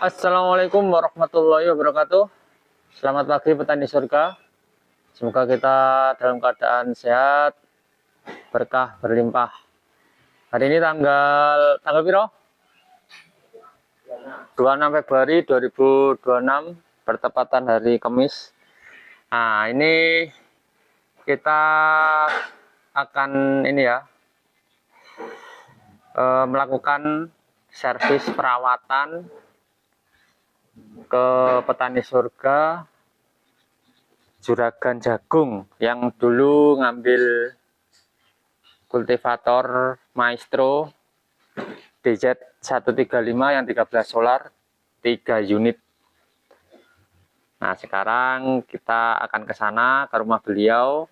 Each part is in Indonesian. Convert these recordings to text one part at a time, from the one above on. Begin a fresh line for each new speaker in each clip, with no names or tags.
Assalamualaikum warahmatullahi wabarakatuh. Selamat pagi petani surga. Semoga kita dalam keadaan sehat, berkah, berlimpah. Hari ini tanggal piro? 26 Februari 2026, bertepatan hari Kamis. Nah, ini kita akan melakukan servis perawatan ke petani surga juragan jagung yang dulu ngambil kultivator Maestro DZ135 yang 13 solar 3 unit. Nah, sekarang kita akan ke sana, ke rumah beliau,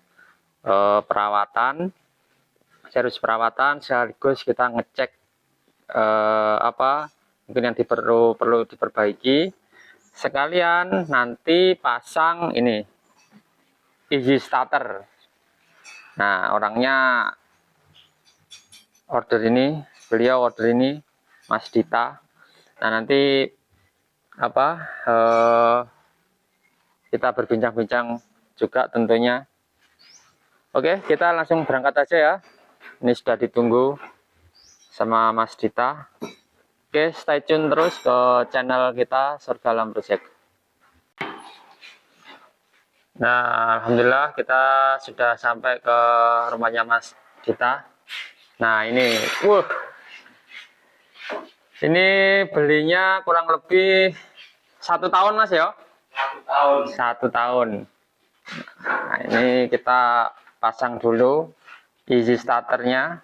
servis perawatan sekaligus kita ngecek mungkin yang perlu diperbaiki. Sekalian nanti pasang ini easy starter. Nah, beliau order ini Mas Dita. Nah, nanti kita berbincang-bincang juga tentunya. Oke, kita langsung berangkat aja ya. Ini sudah ditunggu sama Mas Dita. Oke, stay tune terus ke channel kita Surga Alam Project. Nah, alhamdulillah kita sudah sampai ke rumahnya Mas Dita. Nah, ini belinya kurang lebih 1 tahun Mas ya. 1 tahun. Nah, ini kita pasang dulu easy starternya.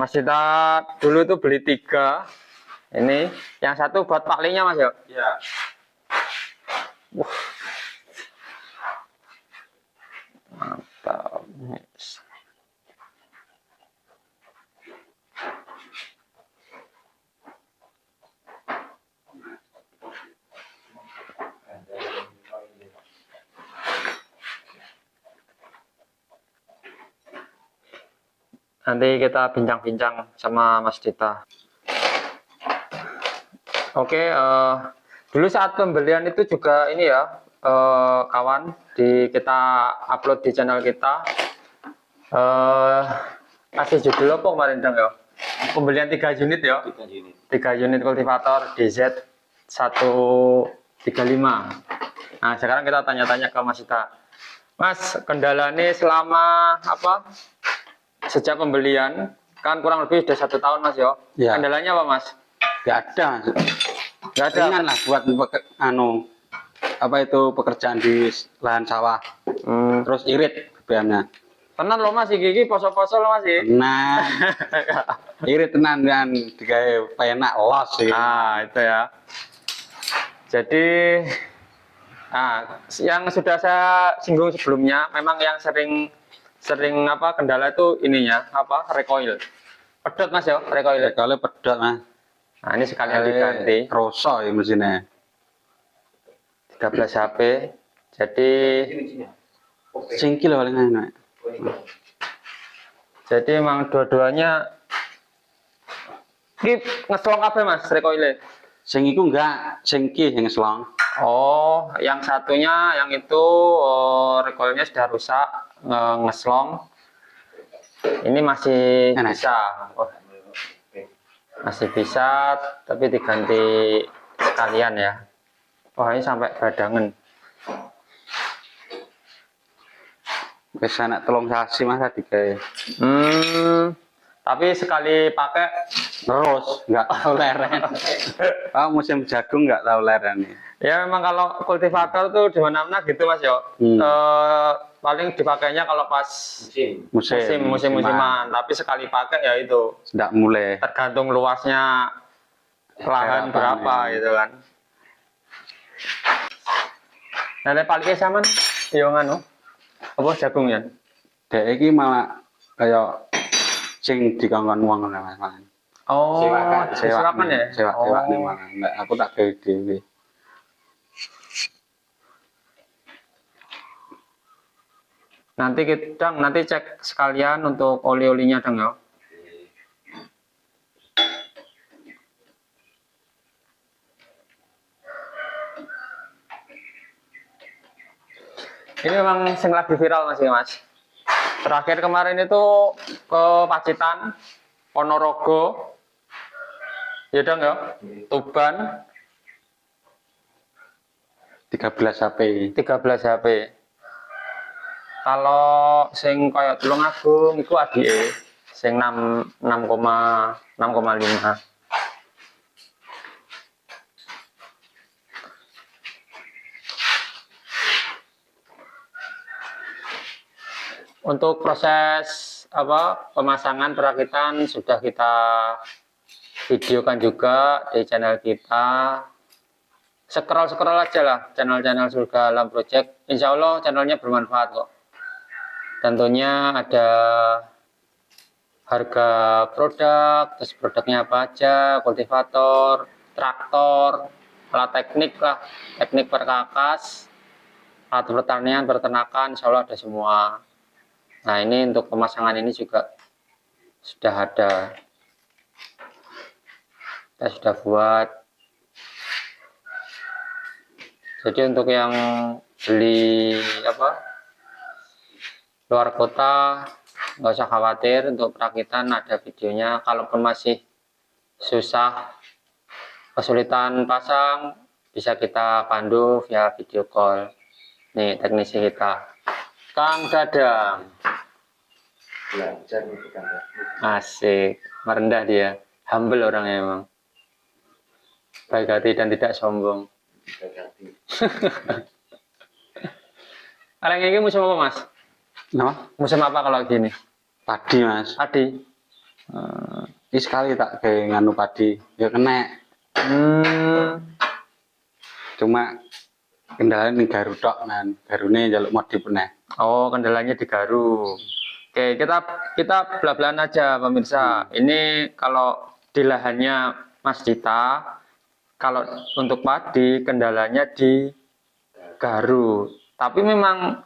Mas Dita dulu tuh beli 3. Ini yang satu buat paklinya Mas ya? Iya. Mantap. Nanti kita bincang-bincang sama Mas Dita. Oke, dulu saat pembelian itu juga ini ya, kawan, kita upload di channel kita. Kasih judul apa kemarin dong ya? Pembelian 3 unit ya? 3 unit kultivator DZ135. Nah, sekarang kita tanya-tanya ke Mas Dita. Mas, kendalanya selama sejak pembelian kan kurang lebih sudah 1 tahun Mas ya? Kendalanya apa Mas?
Nggak ada. Ringan lah buat pekerjaan di lahan sawah. Terus irit BBM-nya.
Tenan loh Mas, gigi poso-poso loh Mas.
Nah, irit tenan kan digawe penak los gitu.
Itu ya. Jadi yang sudah saya singgung sebelumnya, memang yang sering kendala itu ininya recoil. Pedot Mas ya, recoil.
Recoilnya pedot Mas.
Nah, ini sekalian diganti.
Kroso ya mesinnya.
13 HP. Jadi
singkil paling enak.
Jadi emang dua-duanya ini ngeslong apa Mas recoilnya?
Sing iku enggak, sing ki yang ngeslong.
Oh, yang satunya yang itu recoilnya sudah rusak, ngeslong. Ini masih bisa. Masih bisa, tapi diganti sekalian ya. Ini sampai badangan.
Bisa nak tolong sasi Mas tadi kayak.
Tapi sekali pakai
terus nggak tahu leren. Musim jagung nggak tahu leren nih.
Ya memang kalau kultivator tuh di mana-mana gitu Mas yo. Paling dipakainya kalau pas musim-musiman. Tapi sekali pakai ya itu.
Nggak mulai.
Tergantung luasnya lahan berapa gitu kan. Nah, paling sama yo nganu. Apa jagung ya?
Dek iki malah kayak sing dikongkon wong ngono Mas.
Oh, sewakan ya?
Sewa nih malah. Enggak, aku tak gawe dhewe.
Nanti nanti cek sekalian untuk oli-olinya dong ya. Ini memang yang lagi viral Mas ya, Mas. Terakhir kemarin itu ke Pacitan, Ponorogo, ya dong ya, Tuban,
13 HP.
13 HP. Kalau sing koyo Tulungagung iku adike sing 6,5. Untuk proses pemasangan perakitan sudah kita videokan juga di channel kita. Scroll aja lah channel-channel Surga Alam Project. Insya Allah channelnya bermanfaat kok. Tentunya ada harga produk, terus produknya apa aja, kultivator, traktor, alat teknik lah, teknik perkakas, alat pertanian, peternakan, insya Allah ada semua. Nah ini untuk pemasangan ini juga sudah ada, kita sudah buat. Jadi untuk yang beli luar kota nggak usah khawatir, untuk perakitan ada videonya. Kalaupun masih susah, kesulitan pasang, bisa kita pandu via video call. Nih teknisi kita, Kang Dadang.
Belajar itu kan.
Asik, merendah dia, humble orangnya emang, baik hati dan tidak sombong.
Ganti.
Kalau yang ini musim apa Mas?
Nah,
Musim apa kalau gini?
padi Mas.
Padi.
Ini sekali tak kayak nganu padi, ya kena. Cuma kendalanya nih garu tok man, garune jaluk modif meneh.
Oh, kendalanya di garu. Oke, kita belah-belahan aja pemirsa. Ini kalau di lahannya Mas Dita, kalau untuk padi kendalanya di garu. Tapi memang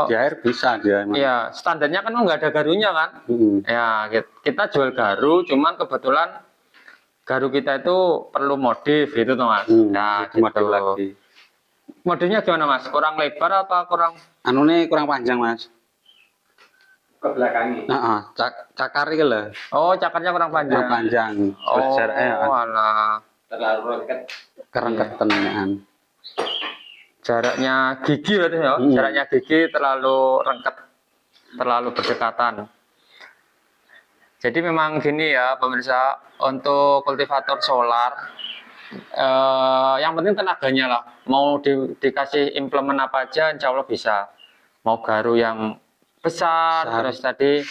Di air bisa dia emang.
ya standarnya kan nggak ada garunya kan.
Mm-mm.
Ya kita jual garu, cuman kebetulan garu kita itu perlu modif gitu tuh Mas. Nah
Itu modif
gitu.
lagi.
Modifnya gimana Mas? Kurang lebar apa kurang?
Anu nih kurang panjang Mas.
Ke belakangnya.
Nah, cakar iki lho.
Oh, cakarnya kurang panjang.
Kurang panjang.
Oh,
Jaraknya
alah.
Terlalu dekat.
kerengketan kan.
Jaraknya gigi berarti ya. Jaraknya gigi terlalu rengket, terlalu berdekatan. Jadi memang gini ya pemirsa, untuk kultivator solar yang penting tenaganya lah. Mau dikasih implemen apa aja insya Allah bisa. Mau garu yang besar. Terus tadi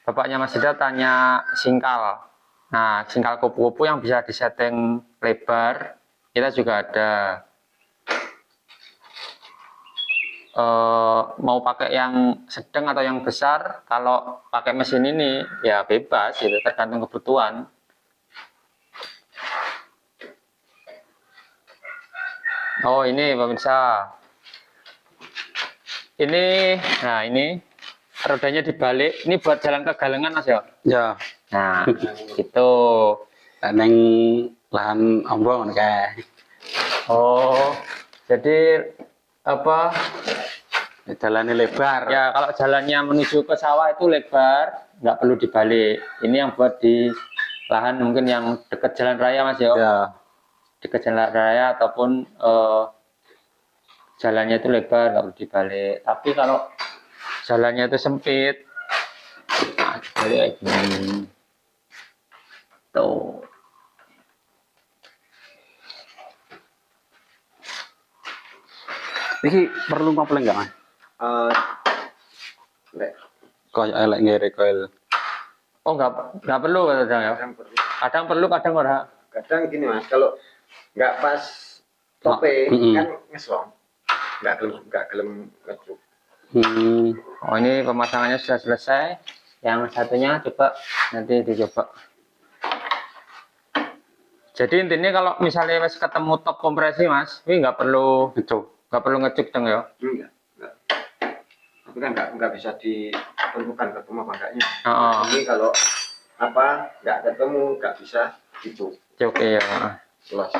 bapaknya Mas Dida tanya singkal. Nah singkal kupu-kupu yang bisa disetting lebar kita juga ada. Mau pakai yang sedang atau yang besar, kalau pakai mesin ini ya bebas gitu, tergantung kebutuhan. Oh ini pemirsa, ini rodanya dibalik, ini buat jalan ke galengan Mas ya.
Ya,
Nah gitu.
neng lahan ombong kayak.
Oh jadi
Jalannya lebar.
ya kalau jalannya menuju ke sawah itu lebar, nggak perlu dibalik. Ini yang buat di lahan mungkin yang dekat jalan raya Mas ya.
Ya.
Dekat jalan raya ataupun jalannya itu lebar, nggak perlu dibalik. Tapi kalau jalannya itu sempit, nah dibalik kayak gini. Tuh.
Ini perlu kopling nggak Mas?
Lek.
Kok elek ngere koil.
Oh nggak perlu kadang ya.
Kadang perlu.
Kadang perlu, kadang enggak.
Kadang gini Mas, kalau nggak pas tope kan ngeslong. Nggak gelem ngecuk.
Oh ini pemasangannya sudah selesai. Yang satunya coba nanti dicoba. Jadi intinya kalau misalnya mas ketemu top kompresi Mas, ini nggak perlu ngecuk dong ya.
Enggak. Tapi kan nggak bisa ditentukan ketemu apa enggaknya.
Oh.
Ini kalau nggak ketemu nggak bisa dicuk.
Oke ya.
Jelas.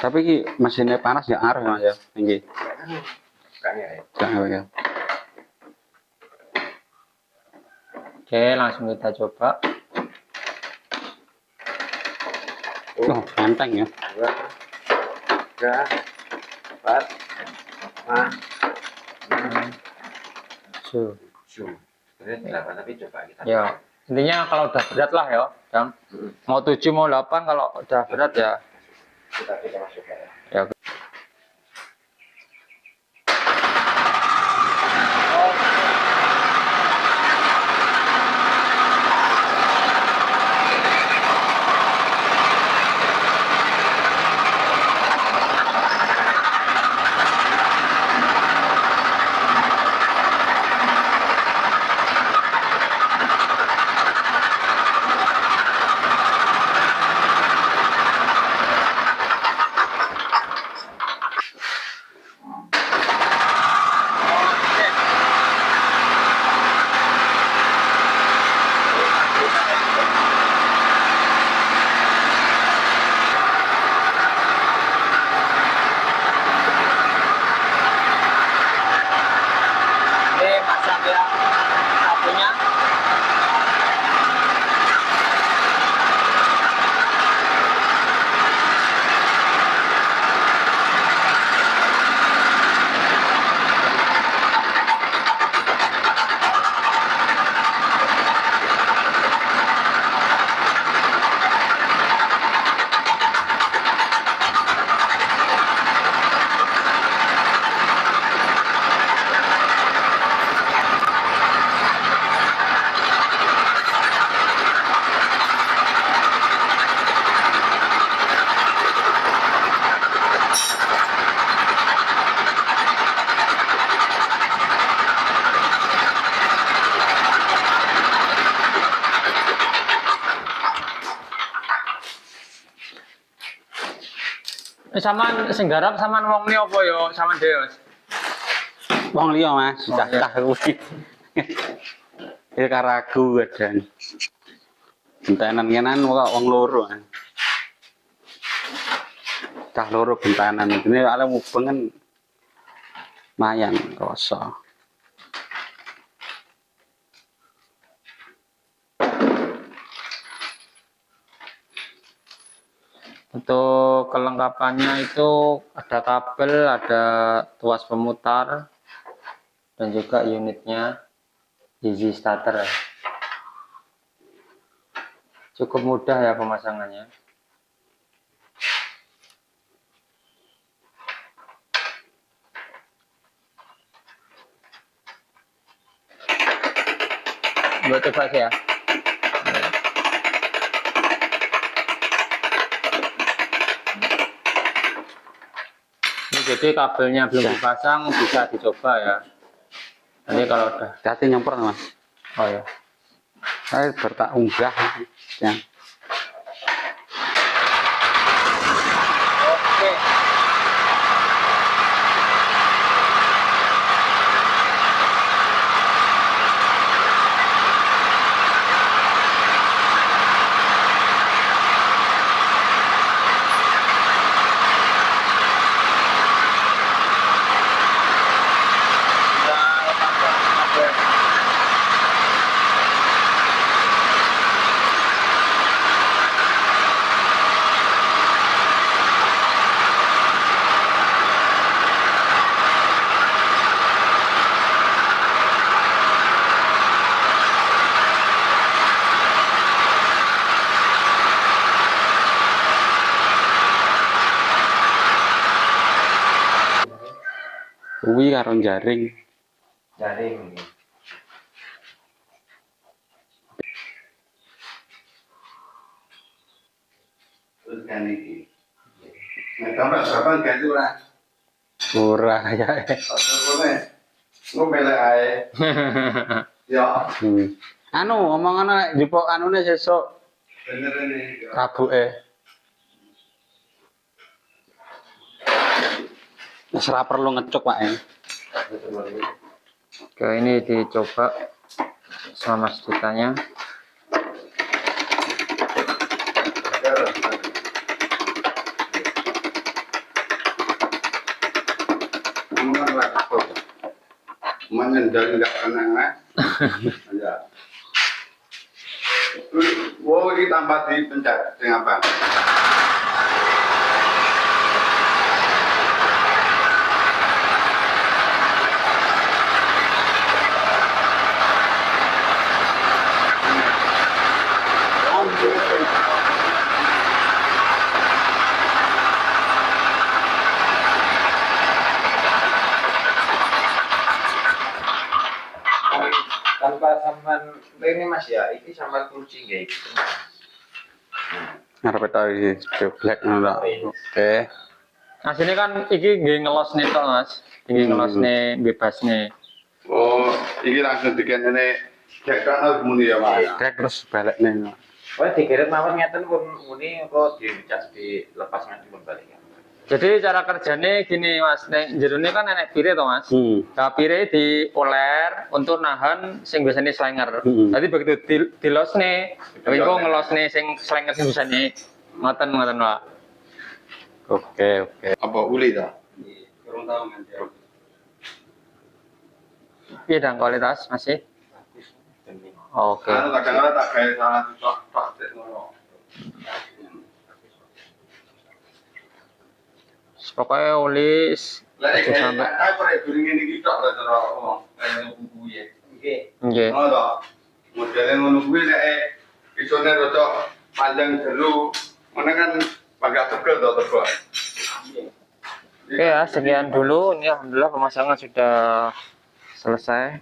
Tapi ki mesinnya panas ya ngaruh Mas ya. Tinggi.
Kan ya.
Gak ngaruh ya.
Oke, langsung kita coba.
Oh, enteng ya.
2, 3, 4, 5,
Tuh.
7. Sebenarnya 8 tapi coba kita.
Ya, intinya kalau udah berat lah ya, Bang. Mau 7 mau 8 kalau udah berat ya.
Kita masuk ya.
Ya. Ini pasang yang satunya. Sama sing garap sama wong liya apa ya sama dhewe.
Wong liya Mas,
Oh,
cah-cah kuwi. Ya karagu kadang. Gentanan kenan kok wong loro. Cah loro gentanan. Ini ale mubeng kan mayan rasa.
Untuk kelengkapannya itu ada kabel, ada tuas pemutar, dan juga unitnya easy starter. Cukup mudah ya pemasangannya. Buat coba sih ya. Ini jadi kabelnya belum dipasang, bisa dicoba ya. Nanti kalau udah.
Hati nyemprot Mas.
Oh ya.
Saya bertak unggah ya.
Oke.
Kuwi karo jaring.
Jaring. Terus kan iki. Nah, kamu berapa ganti ora?
Ora ya.
Ngomele ae. Ya,
Anu omongan jupuk anune sesuk
bener ini.
rabuke. Wis ora perlu ngecuk Pak.
Oke, ini dicoba sama setitanya.
Mengendal nggak kena ya. Wow, ini tambah di pencet dengan apa?
Tanpa sampan ini Mas ya, ini sampan kunci kayak gitu.
Ngarep tahu iki black ngono. Oke.
Mas ini kan iki nggih ngelos nih toh Mas. Iki ngelos nih bebas nih.
Oh, iki langsung dikene cek kan muni ya, Mas.
Krek
Terus balik nih.
Oh, digeret mawon ngeten pun muni kok dicas dilepas nganti pun balik.
Jadi cara kerjanya gini Mas, nek jerone kan enek pire toh Mas. Nah, pire dioler untuk nahan sing biasanya slenger. Jadi begitu dilos nih, tapi kok ngelos nih sing slenger sing biasanya ngoten Pak.
Oke. Apa uli ta?
Kurang tahu nanti.
Iya dan kualitas masih. Oke.
Anu kadang-kadang tak kayak salah tok ngono.
Pokoknya oli
Lah iki
sampai.
kae pare during ini kita tok cara wong kaya buku ya.
Nggih.
Nggih.
Ngono to. Modele ngono kuwi nek isone rada panjang jero, mana kan agak tegel to tebal.
Oke ya, sekian dulu. Ini alhamdulillah pemasangan sudah selesai.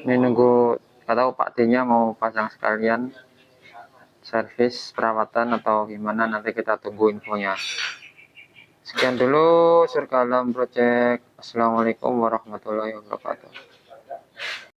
Ini nunggu, nggak tahu Pak D-nya mau pasang sekalian servis perawatan atau gimana, nanti kita tunggu infonya. Sekian dulu Surga Alam Project. Assalamualaikum warahmatullahi wabarakatuh.